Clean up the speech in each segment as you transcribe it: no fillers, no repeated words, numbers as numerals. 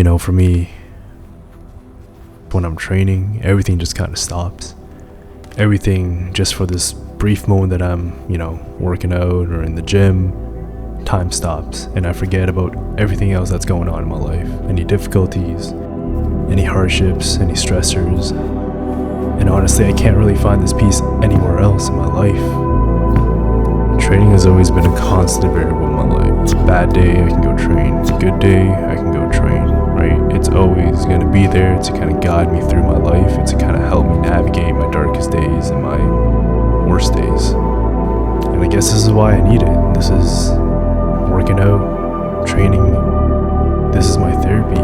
You know, for me, when I'm training, everything just kind of stops. Everything just for this brief moment that I'm, working out or in the gym, time stops and I forget about everything else that's going on in my life. Any difficulties, any hardships, any stressors. And honestly, I can't really find this peace anywhere else in my life. Training has always been a constant variable in my life. It's a bad day, I can go train. It's a good day, I can go train, right? It's always going to be there to kind of guide me through my life and to kind of help me navigate my darkest days and my worst days. And I guess this is why I need it. This is working out, training. This is my therapy.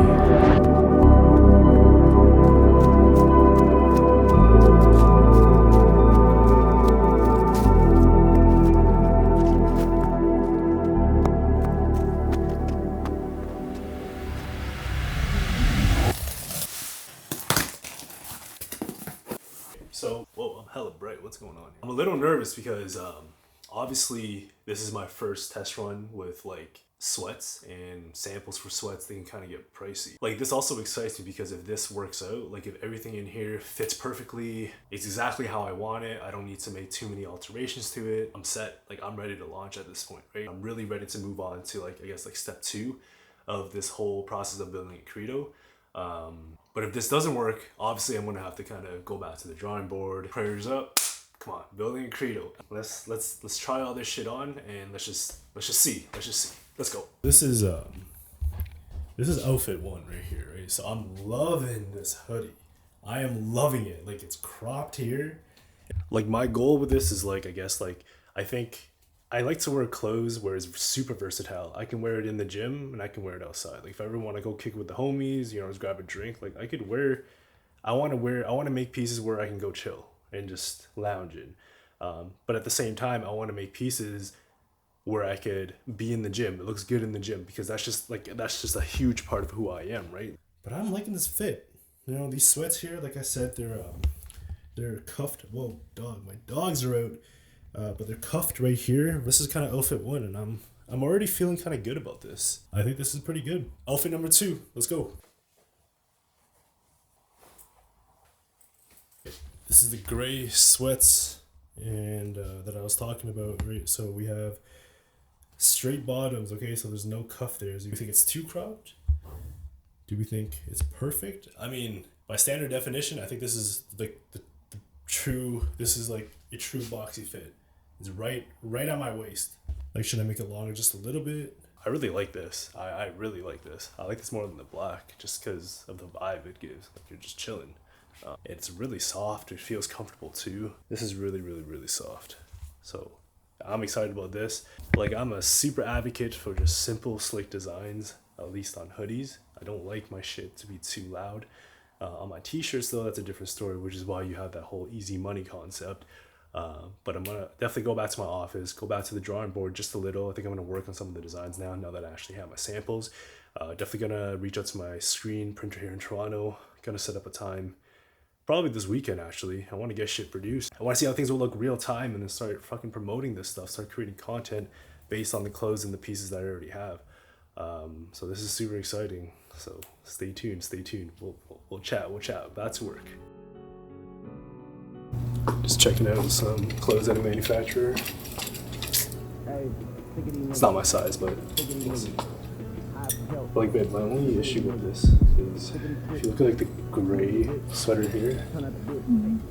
So, whoa, I'm hella bright. What's going on here? I'm a little nervous because obviously this is my first test run with like sweats, and samples for sweats, they can kind of get pricey. Like, this also excites me because if this works out, like if everything in here fits perfectly, it's exactly how I want it, I don't need to make too many alterations to it, I'm set. Like, I'm ready to launch at this point, right? I'm really ready to move on to like, I guess like step 2 of this whole process of building ACRETO. But if this doesn't work, obviously I'm gonna have to kind of go back to the drawing board. Prayers up. Come on, building ACRETO. Let's try all this shit on, and let's just see. Let's go. This is outfit 1 right here, right? So I'm loving this hoodie. I am loving it. Like, it's cropped here. Like, my goal with this is like, I guess like, I think I like to wear clothes where it's super versatile. I can wear it in the gym and I can wear it outside. Like, if I ever want to go kick it with the homies, just grab a drink, like I could wear, I want to make pieces where I can go chill and just lounge in. But at the same time, I want to make pieces where I could be in the gym. It looks good in the gym because that's just a huge part of who I am, right? But I'm liking this fit. These sweats here, like I said, they're cuffed. Whoa, dog! My dogs are out. But they're cuffed right here. This is kind of outfit 1, and I'm already feeling kind of good about this. I think this is pretty good. Outfit number 2. Let's go. This is the gray sweats and that I was talking about, right? So we have straight bottoms, okay? So there's no cuff there. Do we think it's too cropped? Do we think it's perfect? I mean, by standard definition, I think this is like the true, this is like a true boxy fit. It's right on my waist. Like, should I make it longer just a little bit? I really like this. I really like this. I like this more than the black just because of the vibe it gives. Like, you're just chilling. It's really soft. It feels comfortable too. This is really, really, really soft. So I'm excited about this. Like, I'm a super advocate for just simple, slick designs, at least on hoodies. I don't like my shit to be too loud. On my t-shirts though, that's a different story, which is why you have that whole easy money concept. But I'm gonna definitely go back to my office, go back to the drawing board just a little. I think I'm gonna work on some of the designs now that I actually have my samples. Definitely gonna reach out to my screen printer here in Toronto. Gonna set up a time, probably this weekend actually. I want to get shit produced. I want to see how things will look real time and then start fucking promoting this stuff, start creating content based on the clothes and the pieces that I already have. So this is super exciting. So stay tuned. We'll chat. Back to work. Just checking out some clothes at a manufacturer. It's not my size, but we'll see. Like, babe, my only issue with this is if you look at like the gray sweater here,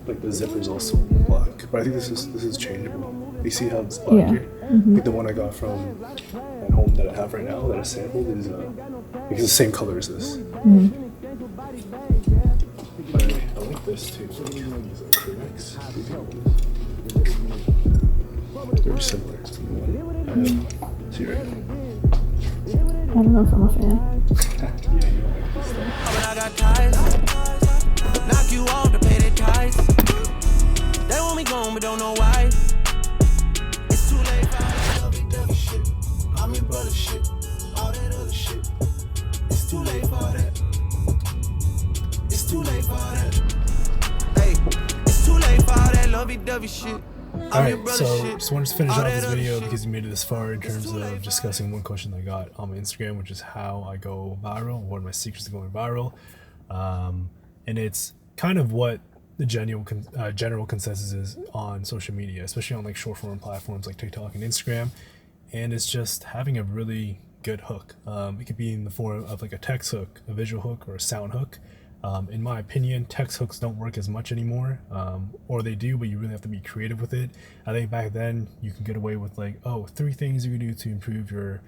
like the zipper's also black. But I think this is changeable. You see how it's black here? Like the one I got from at home that I have right now that I sampled is it's the same color as this. But I like this too. Like, these acrylics. Very similar to the one I have. See right now. I don't know if I'm a fan. Yeah, you don't like this stuff. But I got ties. Knock you off to pay the ties. They want me gone, but don't know why. It's too late for that lovey-dovey shit. I'm your brother shit. All that other shit. It's too late for that. It's too late for that. Hey, it's too late for all that lovey-dovey shit. Alright, so just wanted to finish off this video because you made it this far in terms of discussing one question I got on my Instagram, which is how I go viral, what are my secrets to going viral. And it's kind of what the general consensus is on social media, especially on like short form platforms like TikTok and Instagram. And it's just having a really good hook. It could be in the form of like a text hook, a visual hook, or a sound hook. In my opinion, text hooks don't work as much anymore, or they do, but you really have to be creative with it. I think back then you can get away with like, oh, 3 things you can do to improve your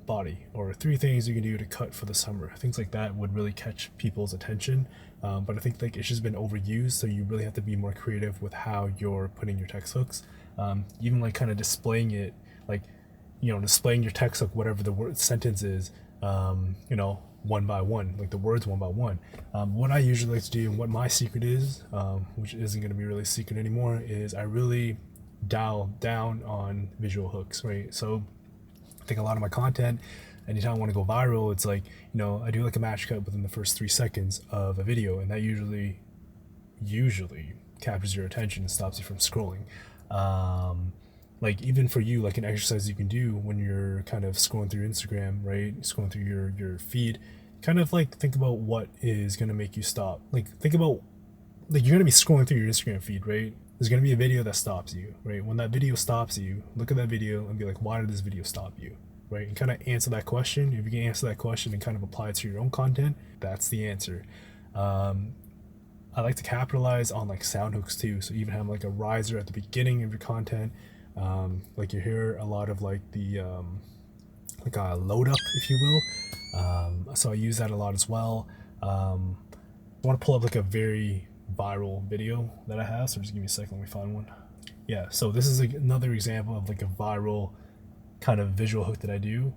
body, or 3 things you can do to cut for the summer. Things like that would really catch people's attention. But I think like it's just been overused, so you really have to be more creative with how you're putting your text hooks. Even like kind of displaying it, like, you know, displaying your text hook, whatever the word sentence is, you know, one by one, like the words one by one. What I usually like to do, and what my secret is, which isn't going to be really secret anymore, is I really dial down on visual hooks, right? So I think a lot of my content, anytime I want to go viral, it's like, you know, I do like a match cut within the first 3 seconds of a video, and that usually captures your attention and stops you from scrolling. Like even for you, like an exercise you can do when you're kind of scrolling through Instagram, right? Scrolling through your feed, kind of like think about what is going to make you stop. Like think about, like, you're going to be scrolling through your Instagram feed, right? There's going to be a video that stops you, right? When that video stops you, look at that video and be like, why did this video stop you, right? And kind of answer that question. If you can answer that question and kind of apply it to your own content, that's the answer. I like to capitalize on like sound hooks too. So even have like a riser at the beginning of your content. Like you hear a lot of like the like a load up, if you will. So I use that a lot as well. I want to pull up like a very viral video that I have, so just give me a second, let me find one. Yeah, so this is like another example of like a viral kind of visual hook that I do.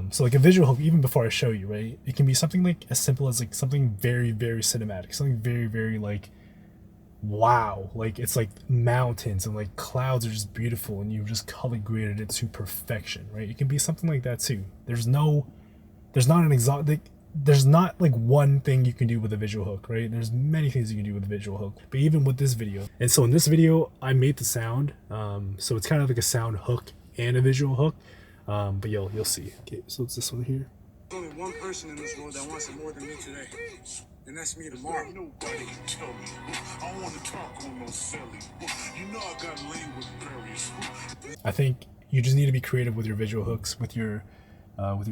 So like a visual hook, even before I show you, right, it can be something like as simple as like something very, very cinematic, something very, very like wow, like it's like mountains and like clouds are just beautiful and you've just color graded it to perfection, right? It can be something like that too. There's not like one thing you can do with a visual hook, right? There's many things you can do with a visual hook, but even with this video. And so in this video, I made the sound, so it's kind of like a sound hook and a visual hook, but you'll see. Okay, so it's this one here. There's only one person in this world that wants it more than me today, and that's me tomorrow. Nobody can tell me. I don't want to talk on no silly. You know I got language barriers. I think you just need to be creative with your visual hooks, with your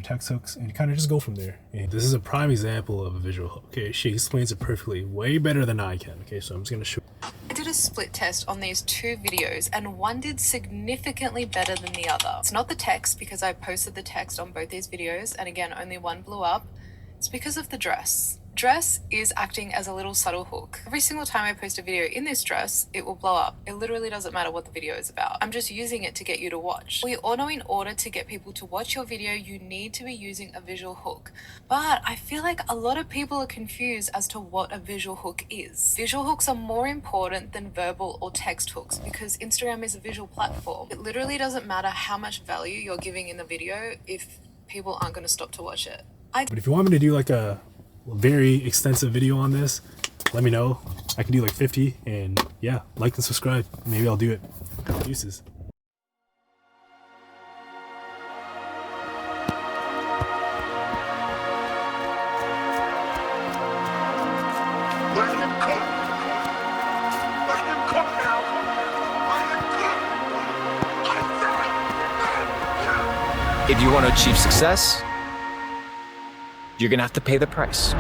text hooks, and kind of just go from there. And this is a prime example of a visual hook. Okay, she explains it perfectly, way better than I can. Okay, so I'm just gonna show. I did a split test on these 2 videos and one did significantly better than the other. It's not the text, because I posted the text on both these videos and again only one blew up. It's because of the dress. Dress is acting as a little subtle hook. Every single time I post a video in this dress, it will blow up. It literally doesn't matter what the video is about. I'm just using it to get you to watch. We all know in order to get people to watch your video, you need to be using a visual hook. But I feel like a lot of people are confused as to what a visual hook is. Visual hooks are more important than verbal or text hooks because Instagram is a visual platform. It literally doesn't matter how much value you're giving in the video if people aren't going to stop to watch it. But if you want me to do like a very extensive video on this, let me know. I can do like 50, and yeah, like and subscribe. Maybe I'll do it. Deuces. Let him cook. Let him cook now. Let him cook. If you want to achieve success, you're gonna have to pay the price.